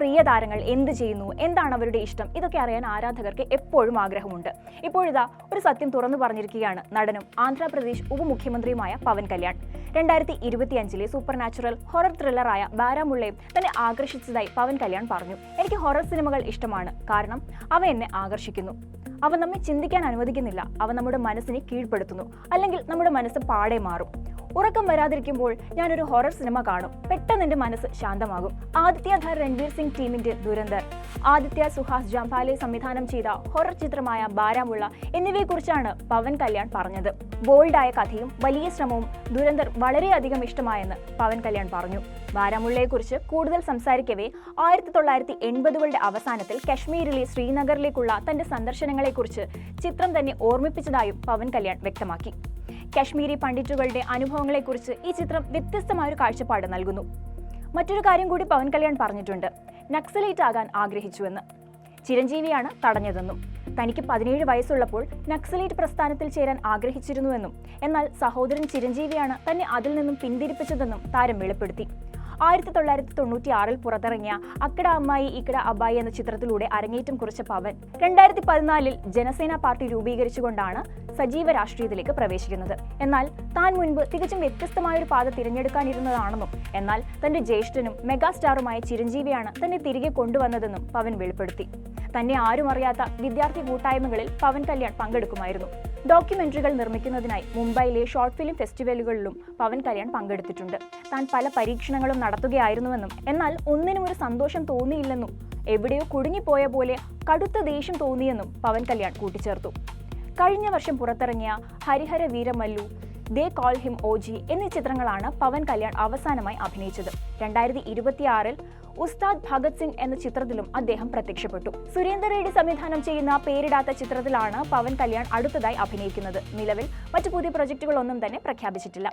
പ്രിയ താരങ്ങൾ എന്ത് ചെയ്യുന്നു, എന്താണ് അവരുടെ ഇഷ്ടം, ഇതൊക്കെ അറിയാൻ ആരാധകർക്ക് എപ്പോഴും ആഗ്രഹമുണ്ട്. ഇപ്പോഴിതാ ഒരു സത്യം തുറന്നു പറഞ്ഞിരിക്കുകയാണ് നടനും Andhra Pradesh ഉപമുഖ്യമന്ത്രിയുമായ Pawan Kalyan. 2025 super natural horror ത്രില്ലറായ ബാരാമുള്ളയും തന്നെ ആകർഷിച്ചതായി പവൻ കല്യാൺ പറഞ്ഞു. എനിക്ക് ഹൊറർ സിനിമകൾ ഇഷ്ടമാണ്, കാരണം അവ എന്നെ ആകർഷിക്കുന്നു. അവ നമ്മെ ചിന്തിക്കാൻ അനുവദിക്കുന്നില്ല, അവ നമ്മുടെ മനസ്സിനെ കീഴ്പ്പെടുത്തുന്നു, അല്ലെങ്കിൽ നമ്മുടെ മനസ്സ് പാടെ മാറും. ഉറക്കം വരാതിരിക്കുമ്പോൾ ഞാനൊരു ഹൊറർ സിനിമ കാണും, പെട്ടെന്ന് എന്റെ മനസ്സ് ശാന്തമാകും. ആദിത്യധാർ രൺവീർ സിംഗ് ടീമിന്റെ ദുരന്തർ, ആദിത്യ സുഹാസ് ജാംപാലെ സംവിധാനം ചെയ്ത ഹൊറർ ചിത്രമായ ബാരാമുള്ള എന്നിവയെക്കുറിച്ചാണ് പവൻ കല്യാൺ പറഞ്ഞത്. ബോൾഡായ കഥയും വലിയ ശ്രമവും ദുരന്തർ വളരെയധികം ഇഷ്ടമായെന്ന് പവൻ കല്യാൺ പറഞ്ഞു. ബാരാമുള്ളയെക്കുറിച്ച് കൂടുതൽ സംസാരിക്കവേ 1980കളുടെ അവസാനത്തിൽ കശ്മീരിലെ ശ്രീനഗറിലേക്കുള്ള തന്റെ സന്ദർശനങ്ങളെക്കുറിച്ച് ചിത്രം തന്നെ ഓർമ്മിപ്പിച്ചതായും പവൻ കല്യാൺ വ്യക്തമാക്കി. കശ്മീരി പണ്ഡിറ്റുകളുടെ അനുഭവങ്ങളെക്കുറിച്ച് ഈ ചിത്രം വ്യത്യസ്തമായൊരു കാഴ്ചപ്പാട് നൽകുന്നു. മറ്റൊരു കാര്യം കൂടി പവൻ കല്യാൺ പറഞ്ഞിട്ടുണ്ട്. നക്സലൈറ്റ് ആകാൻ ആഗ്രഹിച്ചുവെന്ന്. ചിരഞ്ജീവിയാണ് തടഞ്ഞതെന്നും തനിക്ക് 17 വയസ്സുള്ളപ്പോൾ നക്സലൈറ്റ് പ്രസ്ഥാനത്തിൽ ചേരാൻ ആഗ്രഹിച്ചിരുന്നുവെന്നും എന്നാൽ സഹോദരൻ ചിരഞ്ജീവിയാണ് തന്നെ അതിൽ നിന്നും പിന്തിരിപ്പിച്ചതെന്നും താരം വെളിപ്പെടുത്തി. 1996 പുറത്തിറങ്ങിയ അക്കട അമ്മായി ഇക്കട അബ്ബായി എന്ന ചിത്രത്തിലൂടെ അരങ്ങേറ്റം കുറിച്ച പവൻ 2014 ജനസേന പാർട്ടി രൂപീകരിച്ചുകൊണ്ടാണ് സജീവ രാഷ്ട്രീയത്തിലേക്ക് പ്രവേശിക്കുന്നത്. എന്നാൽ താൻ മുൻപ് തികച്ചും വ്യത്യസ്തമായൊരു പാത തിരഞ്ഞെടുക്കാനിരുന്നതാണെന്നും എന്നാൽ തന്റെ ജ്യേഷ്ഠനും മെഗാസ്റ്റാറുമായ ചിരഞ്ജീവിയാണ് തന്നെ തിരികെ കൊണ്ടുവന്നതെന്നും പവൻ വെളിപ്പെടുത്തി. തന്നെ ആരും അറിയാത്ത വിദ്യാർത്ഥി കൂട്ടായ്മകളിൽ പവൻ കല്യാൺ പങ്കെടുക്കുമായിരുന്നു. ഡോക്യുമെന്ററികൾ നിർമ്മിക്കുന്നതിനായി മുംബൈയിലെ ഷോർട്ട് ഫിലിം ഫെസ്റ്റിവലുകളിലും പവൻ കല്യാൺ പങ്കെടുത്തിട്ടുണ്ട്. താൻ പല പരീക്ഷണങ്ങളും നടത്തുകയായിരുന്നുവെന്നും എന്നാൽ ഒന്നിനും ഒരു സന്തോഷം തോന്നിയില്ലെന്നും എവിടെയോ കുടുങ്ങിപ്പോയ പോലെ കടുത്ത ദേഷ്യം തോന്നിയെന്നും പവൻ കല്യാൺ കൂട്ടിച്ചേർത്തു. കഴിഞ്ഞ വർഷം പുറത്തിറങ്ങിയ Harihara Veeramallu, they call him OG എന്നീ ചിത്രങ്ങളാണ് പവൻ കല്യാൺ അവസാനമായി അഭിനയിച്ചത്. 2026 ഉസ്താദ് ഭഗത് സിംഗ് എന്ന ചിത്രത്തിലും അദ്ദേഹം പ്രത്യക്ഷപ്പെട്ടു. സുരേന്ദർ റെഡ്ഡി സംവിധാനം ചെയ്യുന്ന പേരിടാത്ത ചിത്രത്തിലാണ് പവൻ കല്യാൺ അടുത്തതായി അഭിനയിക്കുന്നത്. നിലവിൽ മറ്റു പുതിയ പ്രൊജക്ടുകളൊന്നും തന്നെ പ്രഖ്യാപിച്ചിട്ടില്ല.